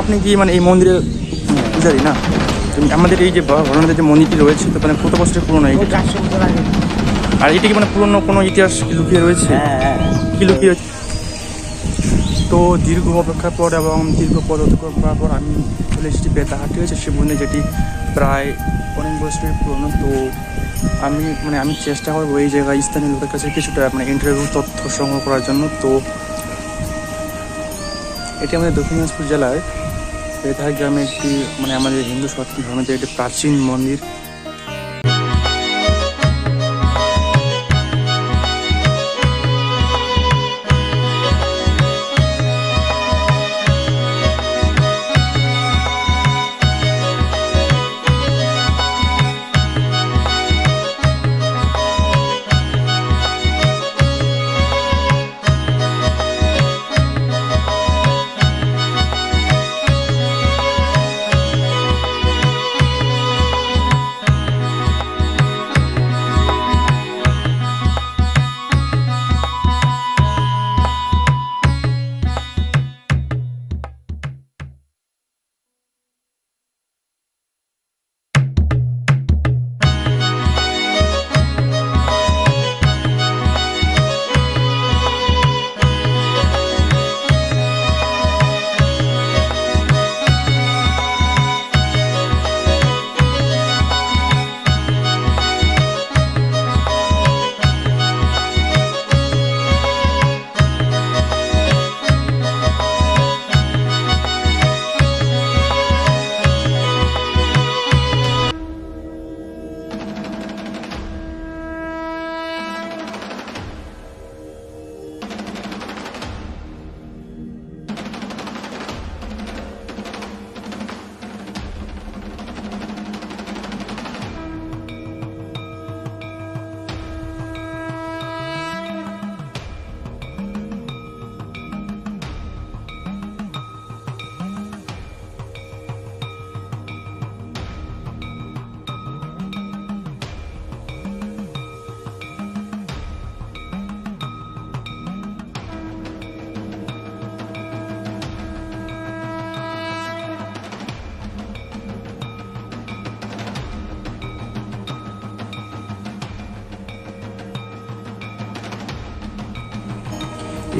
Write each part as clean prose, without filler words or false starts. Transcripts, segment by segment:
আপনি কি মানে এই মন্দিরে পূজারি না? আমাদের এই যে ভরণাদের যে মন্দিরটি রয়েছে তো মানে কত বছরের পুরনো? আর এটা কি মানে পুরনো কোনো ইতিহাস লুকিয়ে রয়েছে? কি লুকিয়ে রয়েছে? তো দীর্ঘ অপেক্ষার পর এবং দীর্ঘ পথ অতিক্রম করার পর আমি চলে এসেছি বেতাহাটি হয়েছে শিব মন্দির, যেটি প্রায় অনেক বছরের পুরনো। তো আমি চেষ্টা করবো এই জায়গায় স্থানীয় লোকের কাছে কিছুটা মানে ইন্টারভিউ তথ্য সংগ্রহ করার জন্য। তো এটি আমাদের দক্ষিণ দিনাজপুর জেলার বেতাহার গ্রামে একটি মানে আমাদের হিন্দু সনাতন ধর্মের একটি প্রাচীন মন্দির।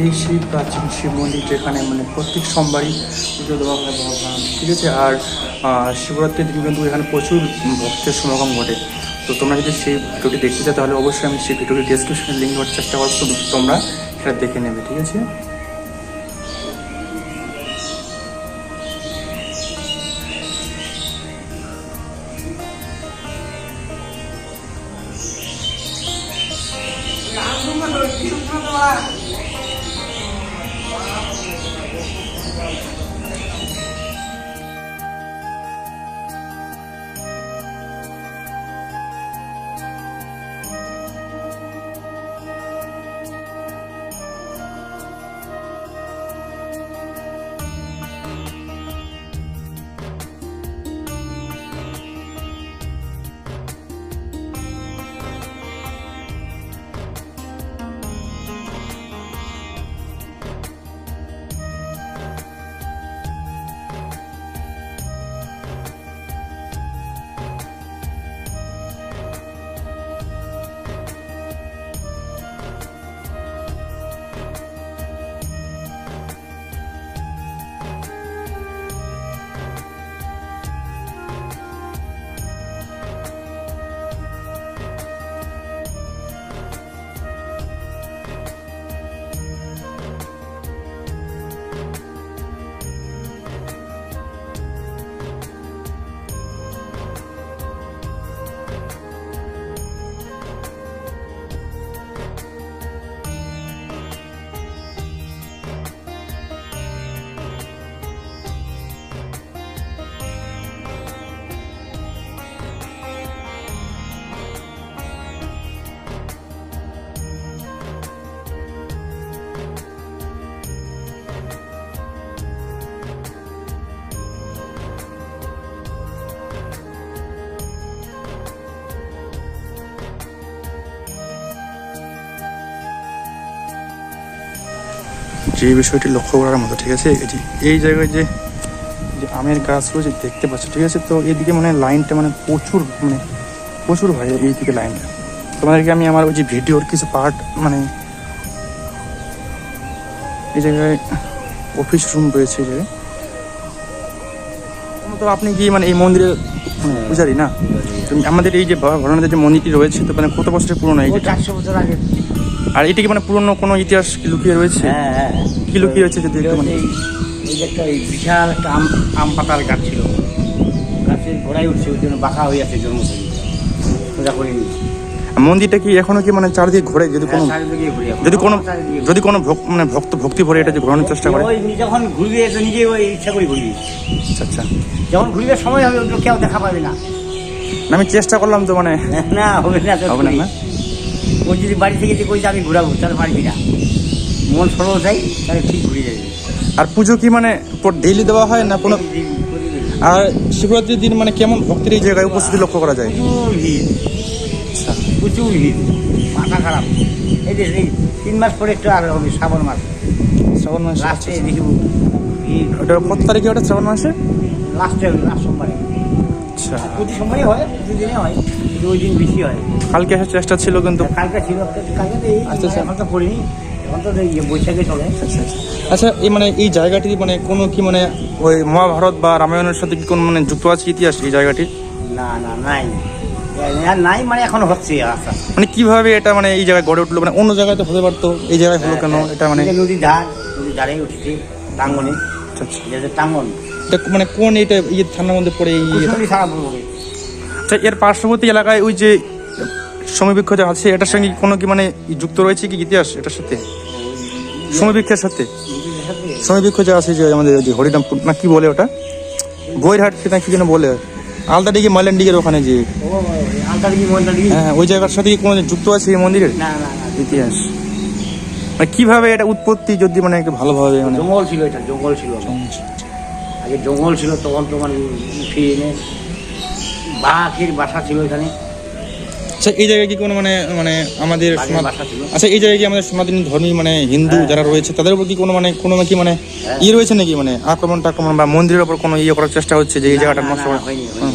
এই সেই প্রাচীন শিব মন্দির যেখানে মানে প্রত্যেক সোমবারই পুজো দেওয়া হয় ভগবান, ঠিক আছে। আর শিবরাত্রির দিন কিন্তু এখানে প্রচুর ভক্তের সমাগম ঘটে। তো তোমরা যদি সেই ভিডিওটি দেখতে চাও তাহলে অবশ্যই আমি সেই ভিডিওটি ডেসক্রিপশনে লিঙ্ক দেওয়ার চেষ্টা করবো, তোমরা সেটা দেখে নেবে, ঠিক আছে। যে বিষয়টি লক্ষ্য করার মতো, ঠিক আছে। এই জায়গায় যে যে আমের গাছ রয়েছে দেখতে পাচ্ছ, ঠিক আছে। তো এদিকে মানে লাইনটা মানে প্রচুর হয় এইদিকে লাইনটা। তোমাদেরকে আমি আমার ওই যে ভিডিওর কিছু পার্ট মানে এই জায়গায় অফিস রুম রয়েছে এই জায়গায়। তো আপনি কি মানে এই মন্দিরে পূজারি না? আমাদের এই যে ভরণাতে যে মন্দিরটি রয়েছে তো মানে কত বছরের পুরনো? এই 400 বছর আগে। আর এটা কি মানে পুরনো কোনো ইতিহাস কি লুকিয়ে রয়েছে? হ্যাঁ, কি লুকিয়ে রয়েছে যদি একটু মানে? এই যে একটা বিশাল একটা আম পাতার গাছ ছিল, গাছের গোড়ায় উঠছে, ওই জন্য বাঁকা হয়ে আছে জন্ম থেকে পূজা করিনি। মন্দিরটা কি এখনো কি মানে চারিদিকে ঘোরে? যদি কোনো মানে ভক্তি ভরে এটা যে ঘোরানোর চেষ্টা করে? ওই যখন ঘুরবে তো নিজে ওই ইচ্ছা করে ঘুরবি। আচ্ছা, যখন ঘুরবে সময় হবে ওগুলো কেউ দেখা পাবে না। আমি চেষ্টা করলাম তো মানে না হবে না, হবে না। ওই যদি বাড়ি থেকে যে কই আমি ঘুরাবো তাহলে পারবি না। মন সরল চাই তাহলে ঠিক ঘুরে যাবে। আর পুজো কি মানে ডেইলি দেওয়া হয় না কোনো? আর শিবরাত্রির দিন মানে কেমন ভক্তের এই জায়গায় উপস্থিতি লক্ষ্য করা যায়? প্রচুর ভিড়, আচ্ছা, প্রচুর ভিড়, মাথা খারাপ। এই যে 3 মাস পরে একটু আর হবে শ্রাবণ মাস। শ্রাবণ মাসে লাস্টে দেখিব ভিড়। ওটা কত তারিখে? ওটা শ্রাবণ মাসে লাস্ট সোমবারে। আচ্ছা, প্রতি সোমবারই হয়, প্রতিদিনে হয়, কিন্তু ওই দিন বেশি হয়। কালকে আসার চেষ্টা ছিল কিন্তু কালকে ছিল, কালকে তো এখন তো করিনি, এখন তো বৈশাখে চলে। আচ্ছা, এই মানে এই জায়গাটি মানে কোনো কি মানে ওই মহাভারত বা রামায়ণের সাথে কি কোনো মানে যুক্ত আছে ইতিহাস এই জায়গাটি? না নাই, নাই মানে এখন হচ্ছে আচ্ছা। মানে কিভাবে এটা মানে এই জায়গায় গড়ে উঠলো? মানে অন্য জায়গায় তো হতে পারতো, এই জায়গায় হলো কেন? এটা মানে নদীর ধারে উঠেছে টাঙ্গনে। আচ্ছা, টাঙ্গন এটা মানে কোন এটা থানার মধ্যে পড়ে? আচ্ছা, এর পার্শ্ববর্তী এলাকায় ওই যে সমীবৃক্ষ যে আছে এটার সঙ্গে কোনো কি মানে যুক্ত রয়েছে কি ইতিহাস এটার সাথে? সমীবৃক্ষের সাথে? সমীবৃক্ষ যে আছে যে আমাদের যে হরিরামপুর না কি বলে ওটা, গৈরহাট না কি যেন বলে, আলতাডিগি মাইলেন্ডিগের ওখানে যে, হ্যাঁ ওই জায়গার সাথে কি কোনো যুক্ত আছে এই মন্দিরের ইতিহাস? মানে কিভাবে এটা উৎপত্তি যদি মানে একটু ভালোভাবে মানে? জঙ্গল ছিল, এটা জঙ্গল ছিল আগে, জঙ্গল ছিল তখন তো মানে উঠিয়ে এনে বাঘের বাসা ছিল এখানে। আচ্ছা, এই জায়গায় কি কোনো মানে মানে আমাদের আচ্ছা এই জায়গায় কি আমাদের সনাতনী ধর্মী মানে হিন্দু যারা রয়েছে তাদের উপর কি কোনো মানে কোনো কি মানে ইয়ে রয়েছে নাকি? মানে আক্রমণ বা মন্দিরের উপর কোনো ইয়ে করার চেষ্টা হচ্ছে যে এই জায়গাটা নষ্ট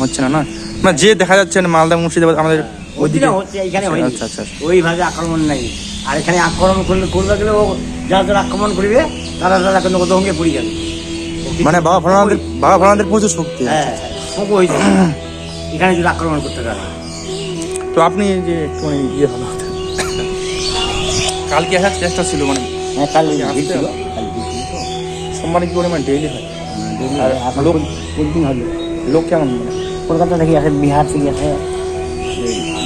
হচ্ছে না? না মানে যে দেখা যাচ্ছে মালদা মুর্শিদাবাদ আমাদের ওইদিকে হচ্ছে, এখানে হয়নি। আচ্ছা, ওইভাবে আক্রমণ নাই। আর এখানে আক্রমণ করতে গেলে ও যারা আক্রমণ করবে তারা কিন্তু দঙ্গে পড়ে যাবে। মানে বাবা ভোলানাথের প্রচুর শক্তি। হ্যাঁ, হয়েছে এখানে যদি আক্রমণ করতে পারে। তো আপনি যে একটু মানে ইয়ে হলো কালকে আসার চেষ্টা ছিল মানে? হ্যাঁ, কাল ছিল। সোমবারে কি করে মানে ডেইলি হয়? আর লোক প্রতিদিন হলো। লোক কেমন মানে? কলকাতা থেকে আসে, বিহার থেকে আসে,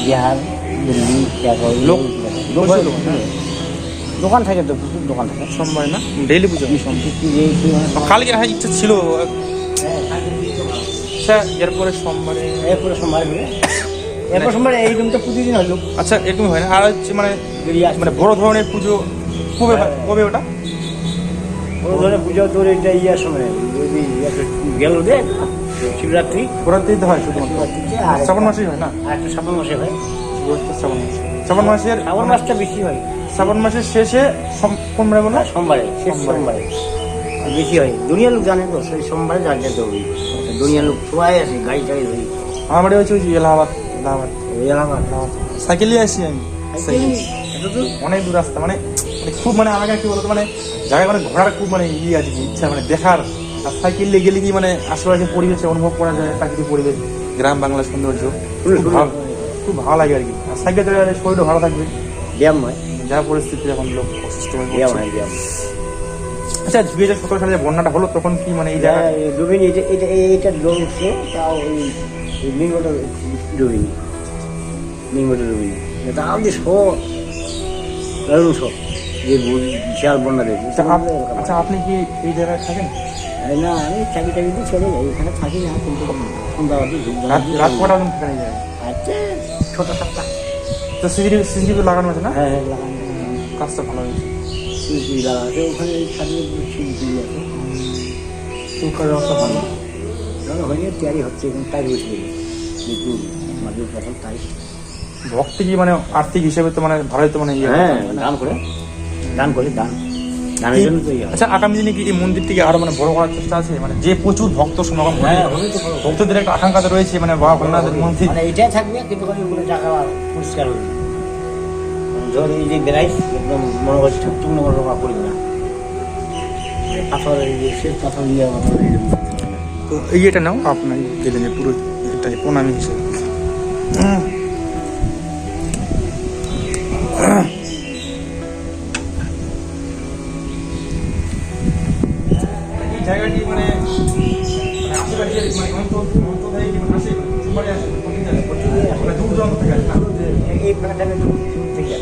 বিহার, দিল্লি, লোক দোকান থাকে তো, প্রচুর দোকান থাকে। সোমবারে না ডেইলি পুজো? কালকে আসার ইচ্ছা ছিল। আচ্ছা, এরপরে সোমবারে সোমবারে এইরকম তো প্রতিদিন হলো। আচ্ছা, এরকম হয় না? আর হচ্ছে মানে মানে বড় ধরনের পুজো কবে ওটা? বড় ধরনের পুজো তোর এটা ইয়ার সময় গেল রে শিবরাত্রি। শিবরাত্রিতে হয় শুধুমাত্র? শ্রাবণ মাসেই হয় না? আর একটা শ্রাবণ মাসে হয়। শ্রাবণ মাসটা বেশি হয়। শ্রাবণ মাসের শেষে সোমবারে বলো? সোমবারে, শেষ সোমবারে বেশি হয়। দুনিয়ার লোক জানে তো, সেই সোমবারে জানতে হবে। দুনিয়ার লোক সবাই আসে, গাড়ি টাড়ি ধরি। আমার বাড়ি হচ্ছে ওই যে এলাহাবাদ। সাইকেলে আসি আমি, অনেক দূর রাস্তা মানে খুব মানে আমাকে কি বলতো মানে জায়গায় মানে ঘোরার খুব মানে ইয়ে আছে ইচ্ছা মানে দেখার। আর সাইকেলে গেলে কি মানে আশেপাশে পরিবেশে অনুভব করা যায়, প্রাকৃতিক পরিবেশ, গ্রাম বাংলার সৌন্দর্য খুব ভালো লাগে আর কি। আর সাইকেল চলে শরীরও ভালো থাকবে, ব্যায়াম হয়। যা পরিস্থিতি এখন লোক অসুস্থ হয়ে ব্যায়াম। আচ্ছা, 2017 সালে যে বন্যাটা হলো তখন কি মানে এই জায়গায় ডুবিনি? এইটা ডুবছে, তাও ওই লিঙ্গটা ডুবিনি, তাও যে যে বিশাল বন্যা দেখি। আচ্ছা, আপনি কি এই জায়গায় থাকেন? না, আমি চাকরি দিয়ে চলে যাই, এখানে থাকি না, কিন্তু রাত কটা পর্যন্ত থাকেন এই জায়গায়? আচ্ছা, 6টা-7টা। তো সিসিটিভি লাগানো আছে না? হ্যাঁ, লাগানো। কাজটা ভালো হয়েছে। সিসিটিভি লাগানো আছে ওখানে, সিসিটিভি আছে। চৌকার ব্যবস্থা ভালো হয়নি, তৈরি হচ্ছে, এখন তাই বসে মৃত্যু মাঝে প্রথম তাই। ভক্তি কি মানে আর্থিক হিসেবে তো মানে ভালোই তো মানে হ্যাঁ, দান করে দান। গানের জন্য তৈরি হয়। আচ্ছা আগামী দিনে কি এই মন্দিরটিকে আরো মানে বড় করার চেষ্টা আছে, মানে যে প্রচুর ভক্ত সমাগম করে, হ্যাঁ, হবে তো বড়। ভক্তদের একটা আকাঙ্ক্ষা তো রয়েছে মানে বাবা ভোলানাথের মন্দির। মানে এটাই থাকবে, কিন্তু ওগুলো টাকা পরিষ্কার হবে। ধর এই যে বেড়াইস একদম মনে করছি ঠুকটুক মনে করা করবে না, পাথর শেষ পাথর দিয়ে তো এই এটা নাও আপনার দিলেন যে পুরো এটাই প্রণামী হিসেবে। এই জায়গাটি মানে আশেপাশে মানে অন্তর্ধায়ী জীবন আসে, সবাই আসে, মানে দূর দূরান্ত থেকে আসে না? এই প্রাণটাকে থেকে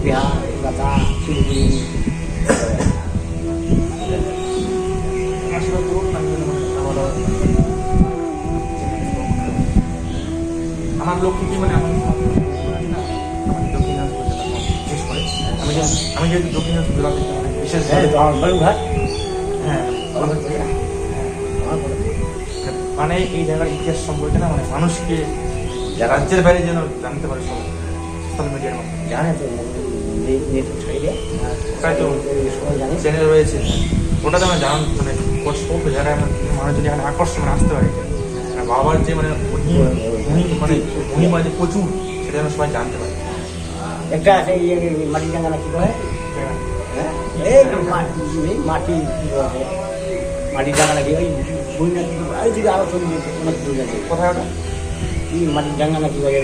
বিহার কলকাতা শিলিগুড়ি আশীর্বাদ করুন, আমি যেন মানে আমার লক্ষ্য কি মানে আমার দক্ষিণ দিনাজপুর জেলা বিশেষ করে আমি যেহেতু দক্ষিণ দিনাজপুর জেলা থেকে মানে বিশেষ বালুঘাট হ্যাঁ মানে এই জায়গার ইতিহাস সম্পর্কে না মানে মানুষকে রাজ্যের বাইরে যেন জানতে পারে সব সোশ্যাল মিডিয়ার মাধ্যমে। জানে তো নেট সাইডে তাই তো সবাই জানে। চ্যানেল রয়েছে, ওটাতে আমরা জানান মানে সব জায়গায় মানুষজন এখানে আকর্ষণ মানে আসতে পারে। আর বাবার যে মানে মহিমা যে প্রচুর, সেটা যেন সবাই জানতে পারে। একটা আছে এই মাটি ডাঙ্গা না কি বলে, হ্যাঁ এই মাটি কি বলে, মাটি ডাঙ্গা নাকি ওই বই না কি বলে, ওই দিকে আরো চলে যেতে অনেক দূর আছে। কোথায় ওটা? কি মাটির ডাঙ্গা না কি বলে,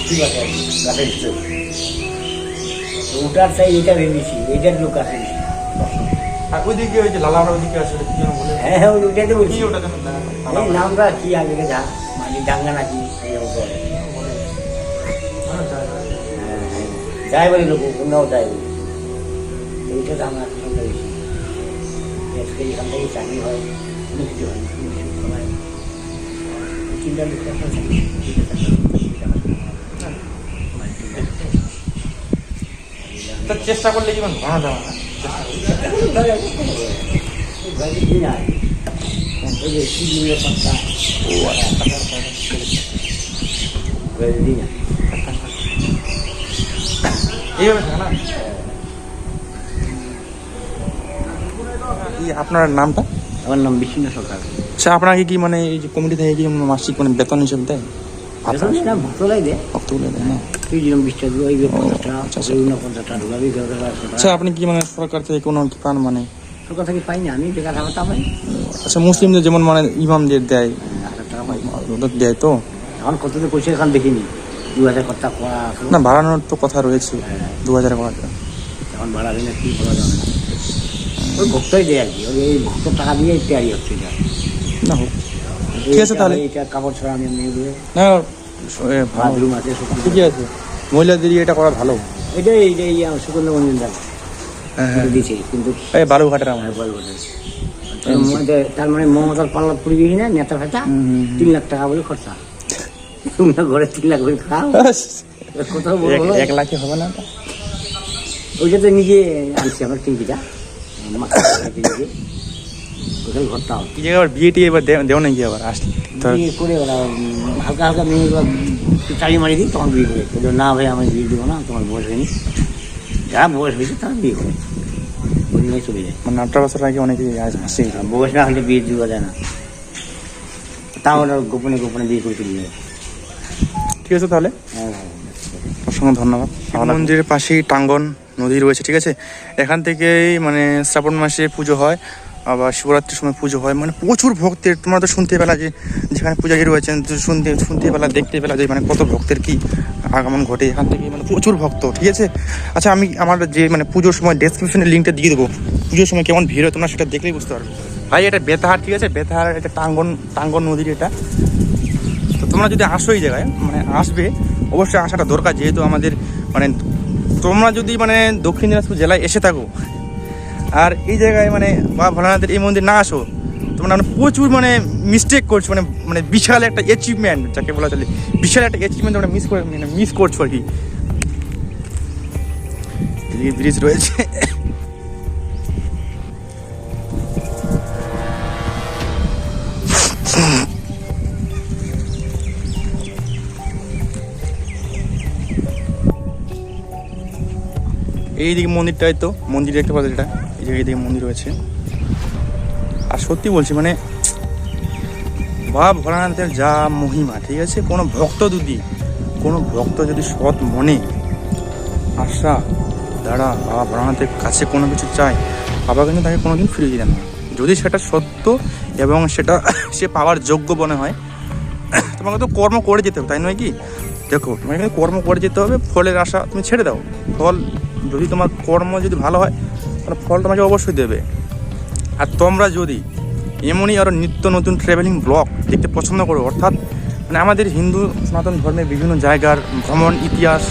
ঠিক আছে গাছের ভিতরে ওটার চাই এটা ভেবেছি, এইটার লোক আছে। আর ওইদিকে ওই যে লালারা ওইদিকে আছে, ওটা কি যেন বলে? হ্যাঁ হ্যাঁ ওইটাই তো কি বলছি। ওটা যেন এই নামটা কি আগে যা মাটির ডাঙ্গা নাকি বলে, যাই বলি লোক অন্যও যাই বলি, এইটা তো আমরা শুনতে বেশি আজকে এখান থেকে চাকরি হয়, অনেক কিছু হয়, চিন্তা চেষ্টা করলে কি মানে ঘনা দেওয়া না? এইভাবে থাকে না? আপনার নামটা? আমার নাম বিশ্বনাথ সরকার। আচ্ছা আপনাকে কি মানে এই যে কমিটি থেকে কি মাসিক মানে বেতন হিসেবে দেয়? ভক্তলাই দেয়, ভক্তগুলো দেয় না? তুই যেরকম বিশ্বাস ওই আচ্ছা, আচ্ছা। 50টা ঢুকাবি, আচ্ছা আপনি কি মানে সরকার থেকে কোনো কি পান মানে? সরকার থেকে পাই না, আমি বেকার তা পাই। আচ্ছা মুসলিমদের যেমন মানে ইমামদের দেয়, 1000 টাকা পাই। ওদের দেয় তো এখন কত তো পয়সা এখন দেখিনি, 2000 কথা করা আছে। না, বাড়ানোর তো কথা রয়েছে 2000 করা যায়। এখন বাড়া দিলে কি করা যাবে না, ওই ভক্তই দেয় আর কি, ওই এই ভক্ত টাকা দিয়ে তৈরি হচ্ছে এটা। না হোক, ঠিক আছে তাহলে। এটা কাপড় ছাড়া আমি নিয়ে দিয়ে না ভালো, বাথরুম আছে সব কিছু। ঠিকই আছে, মহিলাদের এটা করা ভালো। এটাই এইটাই সুগন্ধ মন্দির দাম হ্যাঁ দিয়েছে, কিন্তু এই বালুঘাটের আমার তার মানে মমতার পাল্লা পড়ে গেছি না, নেতা ফেতা 3 লাখ টাকা বলে খরচা, তোমরা ঘরে 3 লাখ করে খাও, কোথাও বলো 1 লাখে হবে না? ওইটা তো নিজে আনছি আমার টিঙ্কিটা কোথায় ঘরটা কি জায়গায় আবার বিয়ে টিয়ে এবার দেও নাকি আবার আসলে বিয়ে করে ওরা হালকা হালকা মেয়ে চালি মারি দিই, তখন বিয়ে করে। বললো না ভাই আমি বিয়ে দেবো না, তোমার বয়স হয়নি, যারা বয়স হয়েছে তারা বিয়ে করে, ওই নিয়ে চলে যায়। মানে 18 বছর আগে অনেকে আসে। বয়স না হলে বিয়ে দেওয়া যায় না, তাও ওরা গোপনে গোপনে বিয়ে করে চলে যায়। ঠিক আছে তাহলে, হ্যাঁ অসংখ্য ধন্যবাদ। মন্দিরের পাশেই টাঙ্গন নদী রয়েছে, ঠিক আছে। এখান থেকেই মানে শ্রাবণ মাসে পুজো হয়, আবার শিবরাত্রির সময় পুজো হয়, মানে প্রচুর ভক্তের। তোমরা তো শুনতে পেলা যে যেখানে পূজারী রয়েছেন, শুনতে পেলা, দেখতে পেলা যে মানে কত ভক্তের কি আগমন ঘটে এখান থেকে, মানে প্রচুর ভক্ত, ঠিক আছে। আচ্ছা আমি আমার যে মানে পুজোর সময় ডেসক্রিপশনে লিঙ্কটা দিয়ে দেবো, পুজোর সময় কেমন ভিড় হয় তোমরা সেটা দেখলেই বুঝতে পারবে। ভাই এটা বেতাহার, ঠিক আছে, বেতাহার এটা টাঙ্গন নদীর এটা। তো তোমরা যদি আসো এই জায়গায় মানে আসবে, অবশ্যই আসাটা দরকার, যেহেতু আমাদের মানে তোমরা যদি মানে দক্ষিণ দিনাজপুর জেলায় এসে থাকো আর এই জায়গায় মানে বাবা ভোলানাথের এই মন্দির না আসো, তোমরা মানে প্রচুর মানে মিস্টেক করছো, মানে মানে বিশাল একটা অ্যাচিভমেন্ট যাকে বলা চলে, বিশাল একটা অ্যাচিভমেন্ট তোমরা মিস করছো আর কি। ব্রিজ রয়েছে, এইদিকে মন্দিরটাই তো মন্দির দেখতে পাচ্ছ, এটা এই যে এইদিকে মন্দির রয়েছে। আর সত্যি বলছি মানে বাবা ভোলানাথের যা মহিমা, ঠিক আছে, কোনো ভক্ত যদি সৎ মনে আশা দ্বারা বাবা ভোলানাথের কাছে কোনো কিছু চায়, বাবা কিন্তু তাকে কোনোদিন ফিরিয়ে দিলেন না, যদি সেটা সত্য এবং সেটা সে পাওয়ার যোগ্য মনে হয়। তোমাকে তো কর্ম করে যেতে হবে, তাই নয় কি? দেখো তোমাকে কিন্তু কর্ম করে যেতে হবে, ফলের আশা তুমি ছেড়ে দাও। ফল যদি তোমার কর্ম যদি ভালো হয় তাহলে ফল তোমাকে অবশ্যই দেবে। আর তোমরা যদি এমনই আরও নিত্য নতুন ট্রাভেলিং ব্লগ দেখতে পছন্দ করো, অর্থাৎ মানে আমাদের হিন্দু সনাতন ধর্মের বিভিন্ন জায়গার ভ্রমণ ইতিহাস,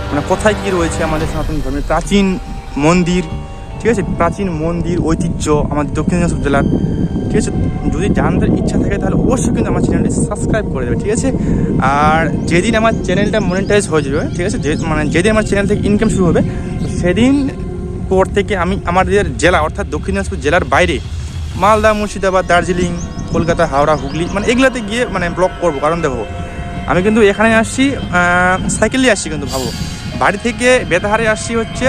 মানে কোথায় কী রয়েছে আমাদের সনাতন ধর্মের প্রাচীন মন্দির, ঠিক আছে, প্রাচীন মন্দির ঐতিহ্য আমাদের দক্ষিণ দিনাজপুর জেলার, ঠিক আছে, যদি জানতে ইচ্ছা থাকে তাহলে অবশ্যই কিন্তু আমার চ্যানেলটি সাবস্ক্রাইব করে দেবে, ঠিক আছে। আর যেদিন আমার চ্যানেলটা মনিটাইজ হয়ে যাবে, ঠিক আছে, মানে যেদিন আমার চ্যানেল থেকে ইনকাম শুরু হবে, সেদিন পর থেকে আমি আমাদের জেলা অর্থাৎ দক্ষিণ দিনাজপুর জেলার বাইরে মালদা, মুর্শিদাবাদ, দার্জিলিং, কলকাতা, হাওড়া, হুগলি, মানে এগুলাতে গিয়ে মানে ব্লগ করবো। কারণ দেখো আমি কিন্তু এখানে আসছি সাইকেল নিয়ে আসছি, কিন্তু ভাবো বাড়ি থেকে বেতাহারে আসছি হচ্ছে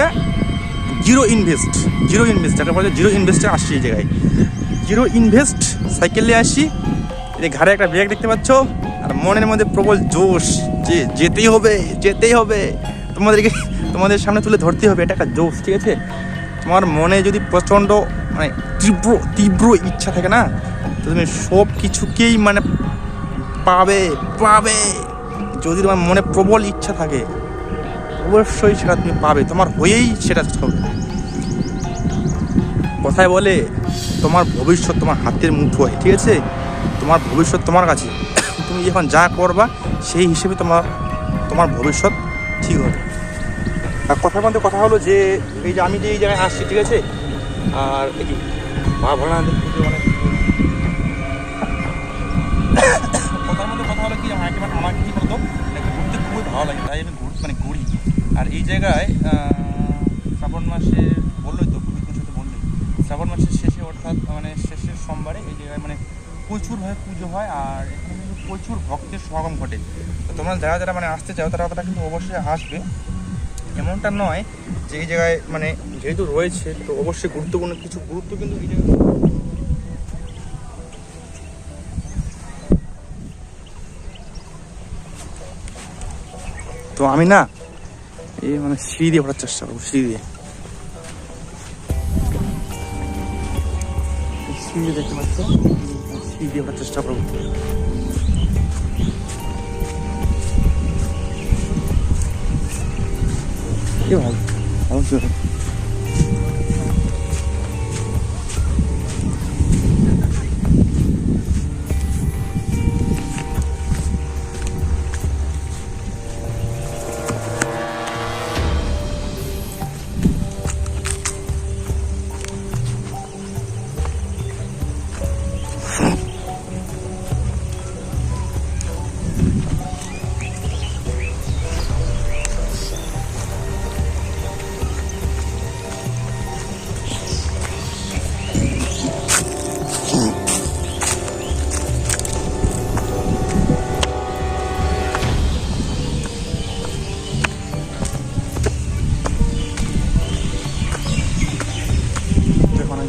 জিরো ইনভেস্ট একটা বলছে জিরো ইনভেস্টে আসছি, এই জায়গায় জিরো ইনভেস্ট সাইকেল নিয়ে আসছি। এই ঘাড়ে একটা ব্যাগ দেখতে পাচ্ছ, আর মনের মধ্যে প্রবল জোশ যে যেতেই হবে তোমাদের সামনে তুলে ধরতে হবে, এটা একটা জোশ, ঠিক আছে। তোমার মনে যদি প্রচণ্ড মানে তীব্র ইচ্ছা থাকে না, তো তুমি সব কিছুকেই মানে পাবে। যদি তোমার মনে প্রবল ইচ্ছা থাকে অবশ্যই সেটা তুমি পাবে, তোমার হয়েই সেটা হবে। কথায় বলে তোমার ভবিষ্যৎ তোমার হাতের মুঠোয়, ঠিক আছে, তোমার ভবিষ্যৎ তোমার কাছে। তুমি যখন যা করবা সেই হিসেবে তোমার ভবিষ্যৎ ঠিক হবে। আর কথার মধ্যে কথা হলো যে এই যে আমি যে এই জায়গায় আসছি, ঠিক আছে, আর এই কি বাবা ভোলানাথের পুজো মানে কথার মধ্যে কথা হলো কি আমাকে কি বলতো ঘুরতে খুবই ভালো লাগে, তাই আমি ঘুরি। আর এই জায়গায় শ্রাবণ মাসে বললোই তো সাথে বললোই শ্রাবণ মাসের শেষে অর্থাৎ মানে শেষের সোমবারে এই জায়গায় মানে প্রচুরভাবে পুজো হয়, আর এখানে কিন্তু প্রচুর ভক্তের সমাগম ঘটে। তো তোমরা যারা মানে আসতে চাও তারা কিন্তু অবশ্যই আসবে। এমনটা নয় যে এই জায়গায় মানে যেহেতু রয়েছে তো অবশ্যই গুরুত্বপূর্ণ কিছু গুরুত্ব কিন্তু এই জায়গায়। তো আমি না এই মানে সিঁড়ি দিয়ে ওঠার চেষ্টা করবো, সিঁড়ি দেখতে পাচ্ছ, সিঁড়ি দিয়ে ওঠার চেষ্টা করবো। কি ভাই অবশ্যই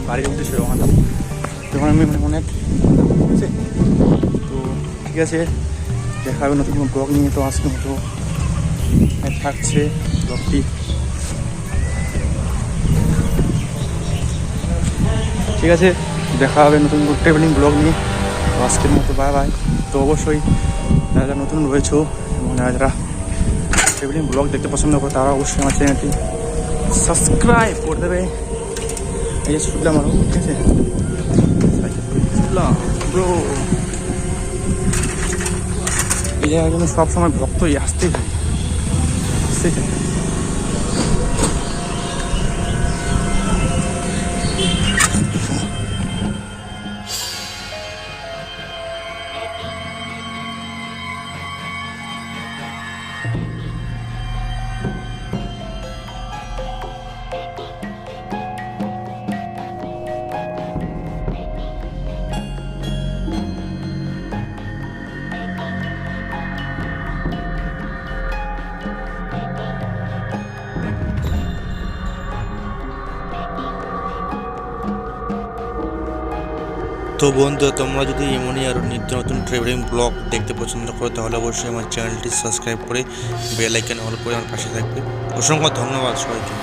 বাড়ির উদ্দেশ্যে রওনা দেবো, যখন আমি মানে অনেক ঠিক আছে। তো ঠিক আছে, দেখা হবে নতুন কোনো ব্লগ নিয়ে। তো আজকের মতো থাকছে ব্লগটি, ঠিক আছে, দেখা হবে নতুন ট্রাভেলিং ব্লগ নিয়ে। তো আজকের মতো বাই। তো অবশ্যই যারা নতুন রয়েছে এবং যারা ট্রাভেলিং ব্লগ দেখতে পছন্দ করে তারা অবশ্যই আমার চ্যানেলটি সাবস্ক্রাইব করে দেবে। এই যে শুনলাম আরও, ঠিক আছে, ব্রো এই জায়গায় কিন্তু সবসময় ভক্তই আসতেই থাকে। তো বন্ধুরা, তোমরা যদি এমনই আরও নিত্য নতুন ট্রাভেলিং ব্লগ দেখতে পছন্দ করো তাহলে অবশ্যই আমার চ্যানেলটি সাবস্ক্রাইব করে বেল আইকন অল করে আমার পাশে থাকবে। অসংখ্য ধন্যবাদ সবাইকে।